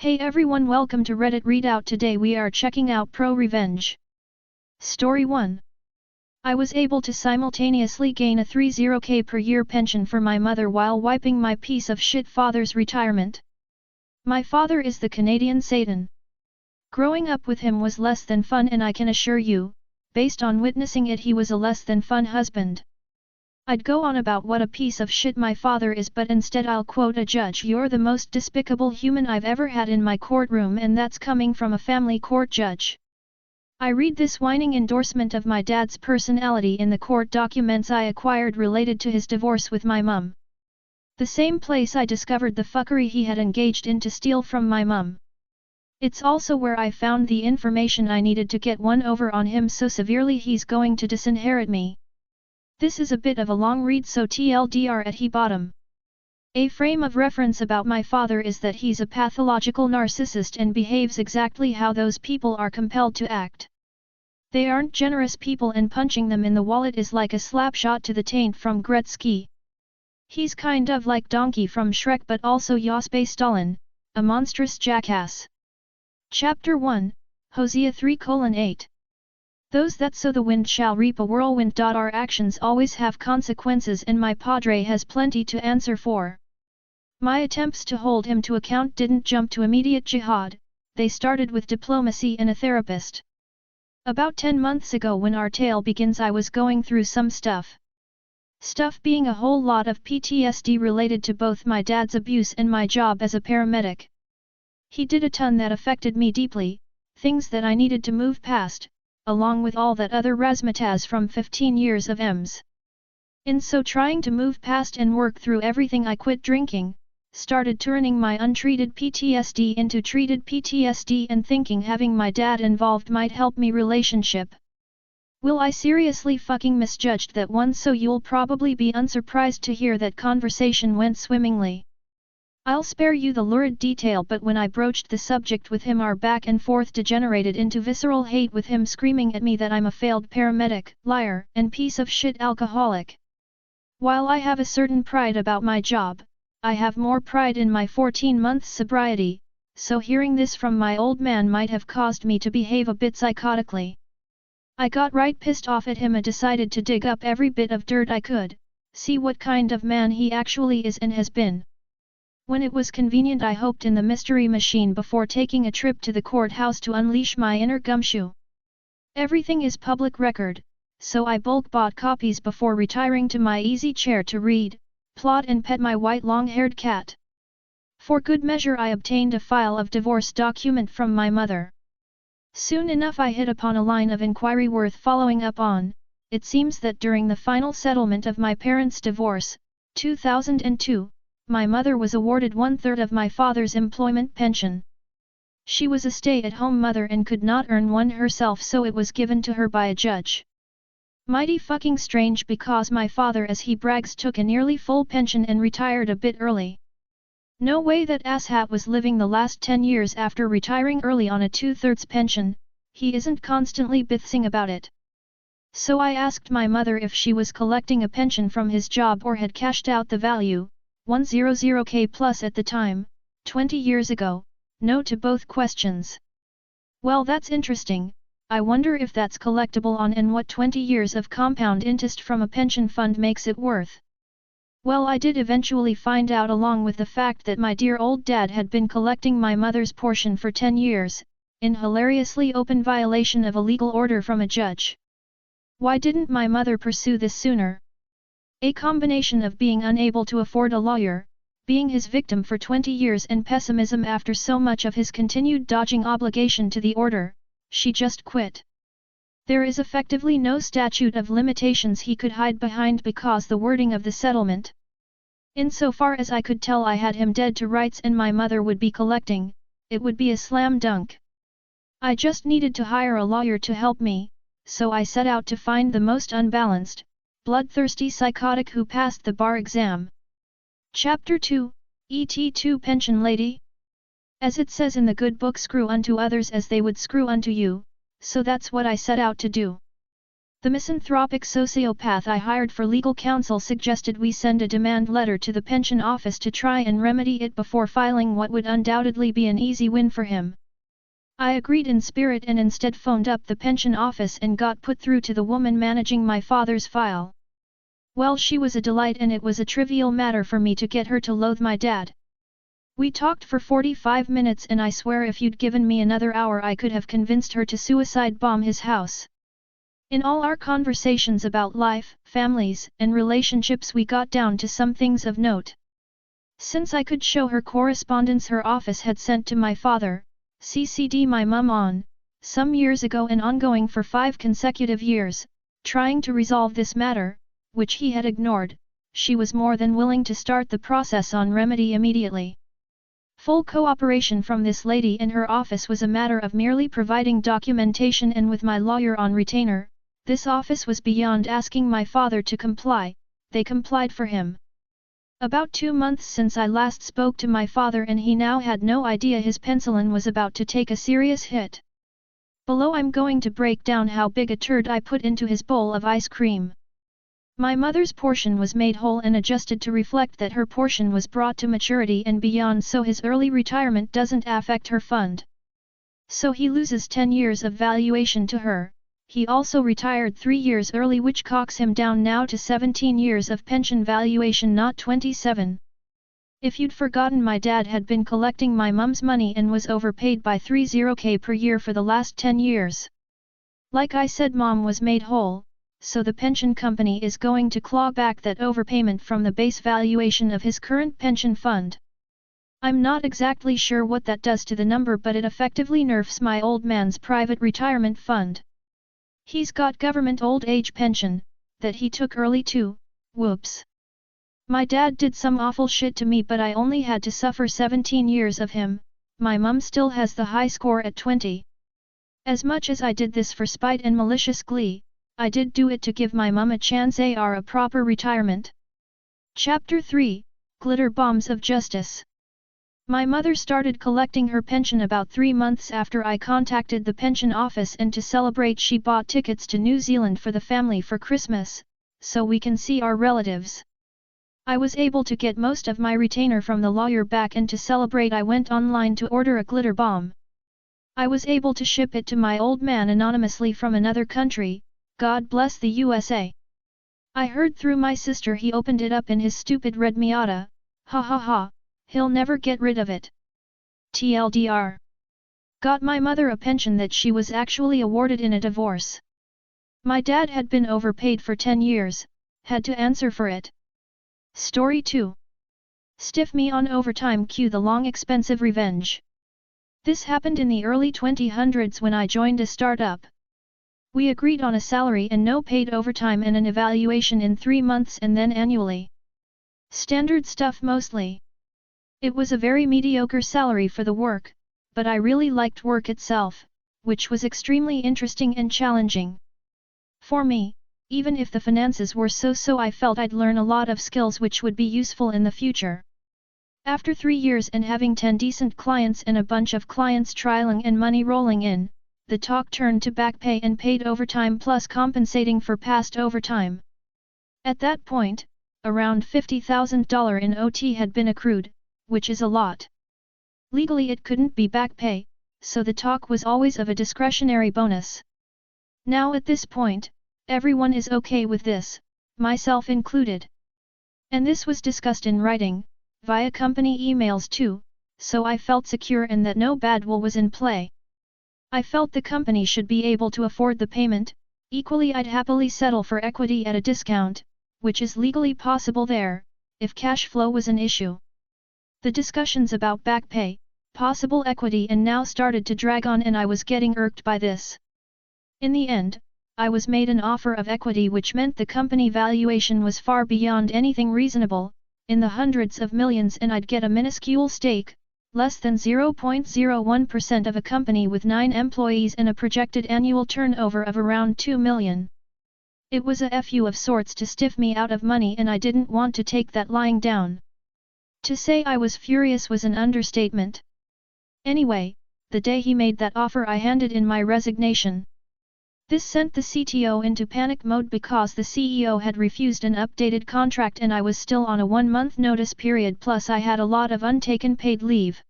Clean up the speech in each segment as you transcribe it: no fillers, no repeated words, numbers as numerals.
Hey everyone, welcome to Reddit Readout. Today we are checking out ProRevenge. Story 1. I was able to simultaneously gain a 30k per year pension for my mother while wiping my piece of shit father's retirement. My father is the Canadian Satan. Growing up with him was less than fun, and I can assure you, based on witnessing it, he was a less than fun husband. I'd go on about what a piece of shit my father is, but instead I'll quote a judge: "You're the most despicable human I've ever had in my courtroom," and that's coming from a family court judge. I read this whining endorsement of my dad's personality in the court documents I acquired related to his divorce with my mum. The same place I discovered the fuckery he had engaged in to steal from my mum. It's also where I found the information I needed to get one over on him so severely he's going to disinherit me. This is a bit of a long read, so TLDR at he bottom. A frame of reference about my father is that he's a pathological narcissist and behaves exactly how those people are compelled to act. They aren't generous people, and punching them in the wallet is like a slap shot to the taint from Gretzky. He's kind of like Donkey from Shrek, but also Jospe Stalin, a monstrous jackass. Chapter 1, Hosea 3:8. Those that sow the wind shall reap a whirlwind. Our actions always have consequences, and my padre has plenty to answer for. My attempts to hold him to account didn't jump to immediate jihad, they started with diplomacy and a therapist. About 10 months ago, when our tale begins, I was going through some stuff. Stuff being a whole lot of PTSD related to both my dad's abuse and my job as a paramedic. He did a ton that affected me deeply, things that I needed to move past, along with all that other razzmatazz from 15 years of EMS. In so trying to move past and work through everything, I quit drinking, started turning my untreated PTSD into treated PTSD, and thinking having my dad involved might help me relationship. Will I seriously fucking misjudged that one? So you'll probably be unsurprised to hear that conversation went swimmingly. I'll spare you the lurid detail, but when I broached the subject with him, our back and forth degenerated into visceral hate, with him screaming at me that I'm a failed paramedic, liar, and piece of shit alcoholic. While I have a certain pride about my job, I have more pride in my 14 months sobriety, so hearing this from my old man might have caused me to behave a bit psychotically. I got right pissed off at him and decided to dig up every bit of dirt I could, see what kind of man he actually is and has been. When it was convenient, I hoped in the mystery machine before taking a trip to the courthouse to unleash my inner gumshoe. Everything is public record, so I bulk bought copies before retiring to my easy chair to read, plot and pet my white long-haired cat. For good measure, I obtained a file of divorce document from my mother. Soon enough I hit upon a line of inquiry worth following up on. It seems that during the final settlement of my parents' divorce, 2002, my mother was awarded 1/3 of my father's employment pension. She was a stay-at-home mother and could not earn one herself, so it was given to her by a judge. Mighty fucking strange, because my father, as he brags, took a nearly full pension and retired a bit early. No way that asshat was living the last 10 years after retiring early on a 2/3 pension. He isn't constantly bithsing about it. So I asked my mother if she was collecting a pension from his job or had cashed out the value, 100k plus at the time, 20 years ago. No to both questions. Well, that's interesting. I wonder if that's collectible on, and what 20 years of compound interest from a pension fund makes it worth. Well, I did eventually find out, along with the fact that my dear old dad had been collecting my mother's portion for 10 years, in hilariously open violation of a legal order from a judge. Why didn't my mother pursue this sooner? A combination of being unable to afford a lawyer, being his victim for 20 years, and pessimism after so much of his continued dodging obligation to the order. She just quit. There is effectively no statute of limitations he could hide behind, because the wording of the settlement. Insofar as I could tell, I had him dead to rights and my mother would be collecting. It would be a slam dunk. I just needed to hire a lawyer to help me, so I set out to find the most unbalanced, bloodthirsty psychotic who passed the bar exam. Chapter 2, ET2 Pension Lady. As it says in the good book, screw unto others as they would screw unto you, so that's what I set out to do. The misanthropic sociopath I hired for legal counsel suggested we send a demand letter to the pension office to try and remedy it before filing what would undoubtedly be an easy win for him. I agreed in spirit and instead phoned up the pension office and got put through to the woman managing my father's file. Well, she was a delight and it was a trivial matter for me to get her to loathe my dad. We talked for 45 minutes and I swear if you'd given me another hour I could have convinced her to suicide bomb his house. In all our conversations about life, families, and relationships we got down to some things of note. Since I could show her correspondence her office had sent to my father, CC'd my mum on, some years ago and ongoing for 5 consecutive years, trying to resolve this matter, which he had ignored, she was more than willing to start the process on remedy immediately. Full cooperation from this lady and her office was a matter of merely providing documentation, and with my lawyer on retainer, this office was beyond asking my father to comply, they complied for him. About 2 months since I last spoke to my father and he now had no idea his penicillin was about to take a serious hit. Below I'm going to break down how big a turd I put into his bowl of ice cream. My mother's portion was made whole and adjusted to reflect that her portion was brought to maturity and beyond, so his early retirement doesn't affect her fund. So he loses 10 years of valuation to her. He also retired 3 years early, which cocks him down now to 17 years of pension valuation, not 27. If you'd forgotten, my dad had been collecting my mum's money and was overpaid by 30k per year for the last 10 years. Like I said, mom was made whole, so the pension company is going to claw back that overpayment from the base valuation of his current pension fund. I'm not exactly sure what that does to the number, but it effectively nerfs my old man's private retirement fund. He's got government old age pension, that he took early too, whoops. My dad did some awful shit to me, but I only had to suffer 17 years of him. My mum still has the high score at 20. As much as I did this for spite and malicious glee, I did do it to give my mum a chance at a proper retirement. Chapter 3, Glitter Bombs of Justice. My mother started collecting her pension about 3 months after I contacted the pension office, and to celebrate she bought tickets to New Zealand for the family for Christmas, so we can see our relatives. I was able to get most of my retainer from the lawyer back, and to celebrate I went online to order a glitter bomb. I was able to ship it to my old man anonymously from another country, God bless the USA. I heard through my sister he opened it up in his stupid red Miata, ha ha ha. He'll never get rid of it. TLDR. Got my mother a pension that she was actually awarded in a divorce. My dad had been overpaid for 10 years, had to answer for it. Story 2. Stiff me on overtime. Cue the long expensive revenge. This happened in the early 2000s when I joined a startup. We agreed on a salary and no paid overtime and an evaluation in 3 months and then annually. Standard stuff mostly. It was a very mediocre salary for the work, but I really liked work itself, which was extremely interesting and challenging. For me, even if the finances were so-so, I felt I'd learn a lot of skills which would be useful in the future. After 3 years and having 10 decent clients and a bunch of clients trialing and money rolling in, the talk turned to back pay and paid overtime plus compensating for past overtime. At that point, around $50,000 in OT had been accrued, which is a lot. Legally it couldn't be back pay, so the talk was always of a discretionary bonus. Now at this point, everyone is okay with this, myself included. And this was discussed in writing, via company emails too, so I felt secure and that no bad will was in play. I felt the company should be able to afford the payment. Equally, I'd happily settle for equity at a discount, which is legally possible there, if cash flow was an issue. The discussions about back pay, possible equity and now started to drag on, and I was getting irked by this. In the end, I was made an offer of equity which meant the company valuation was far beyond anything reasonable, in the hundreds of millions, and I'd get a minuscule stake, less than 0.01% of a company with 9 employees and a projected annual turnover of around 2 million. It was a FU of sorts to stiff me out of money, and I didn't want to take that lying down. To say I was furious was an understatement. Anyway, the day he made that offer I handed in my resignation. This sent the CTO into panic mode because the CEO had refused an updated contract and I was still on a 1-month notice period, plus I had a lot of untaken paid leave.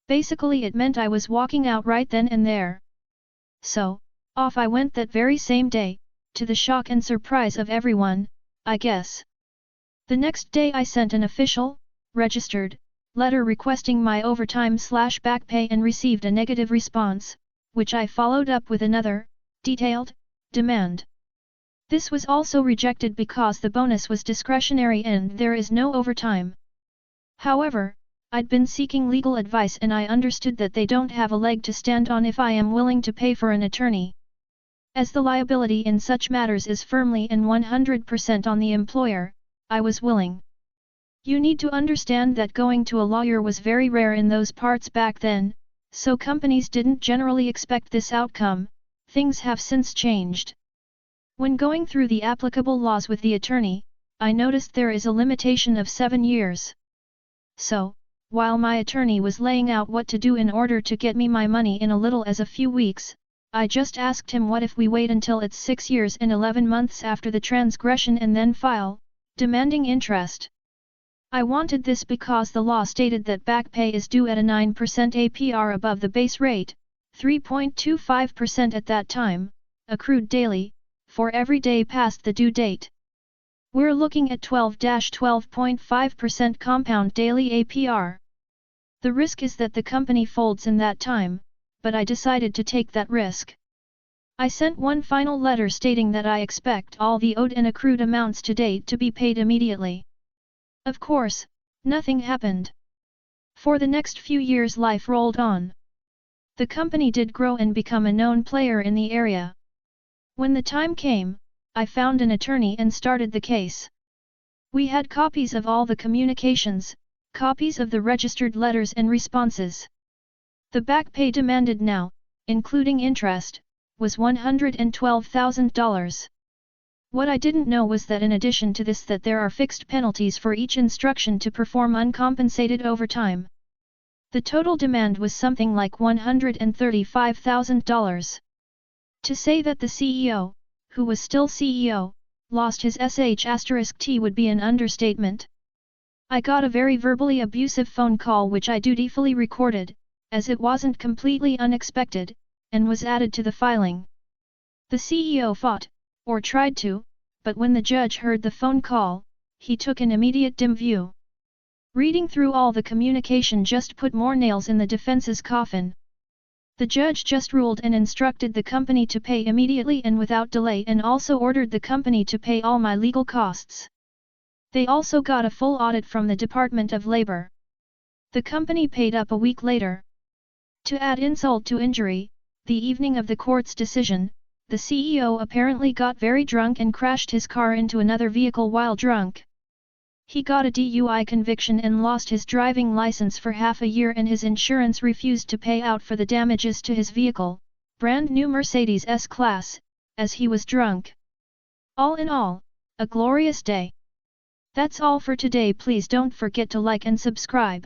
Basically it meant I was walking out right then and there. So, off I went that very same day, to the shock and surprise of everyone, I guess. The next day I sent an official, registered, letter requesting my overtime/back pay and received a negative response, which I followed up with another, detailed, demand. This was also rejected because the bonus was discretionary and there is no overtime. However, I'd been seeking legal advice and I understood that they don't have a leg to stand on if I am willing to pay for an attorney. As the liability in such matters is firmly and 100% on the employer, I was willing. You need to understand that going to a lawyer was very rare in those parts back then, so companies didn't generally expect this outcome. Things have since changed. When going through the applicable laws with the attorney, I noticed there is a limitation of 7 years. So, while my attorney was laying out what to do in order to get me my money in a little as a few weeks, I just asked him what if we wait until it's 6 years and 11 months after the transgression and then file, demanding interest. I wanted this because the law stated that back pay is due at a 9% APR above the base rate, 3.25% at that time, accrued daily, for every day past the due date. We're looking at 12-12.5% compound daily APR. The risk is that the company folds in that time, but I decided to take that risk. I sent one final letter stating that I expect all the owed and accrued amounts to date to be paid immediately. Of course, nothing happened. For the next few years life rolled on. The company did grow and become a known player in the area. When the time came, I found an attorney and started the case. We had copies of all the communications, copies of the registered letters and responses. The back pay demanded now, including interest, was $112,000. What I didn't know was that in addition to this that there are fixed penalties for each instruction to perform uncompensated overtime. The total demand was something like $135,000. To say that the CEO, who was still CEO, lost his sh*t would be an understatement. I got a very verbally abusive phone call which I dutifully recorded, as it wasn't completely unexpected, and was added to the filing. The CEO fought, or tried to, but when the judge heard the phone call, he took an immediate dim view. Reading through all the communication just put more nails in the defense's coffin. The judge just ruled and instructed the company to pay immediately and without delay and also ordered the company to pay all my legal costs. They also got a full audit from the Department of Labor. The company paid up a week later. To add insult to injury, the evening of the court's decision, the CEO apparently got very drunk and crashed his car into another vehicle while drunk. He got a DUI conviction and lost his driving license for half a year and his insurance refused to pay out for the damages to his vehicle, brand new Mercedes S-Class, as he was drunk. All in all, a glorious day. That's all for today. Please don't forget to like and subscribe.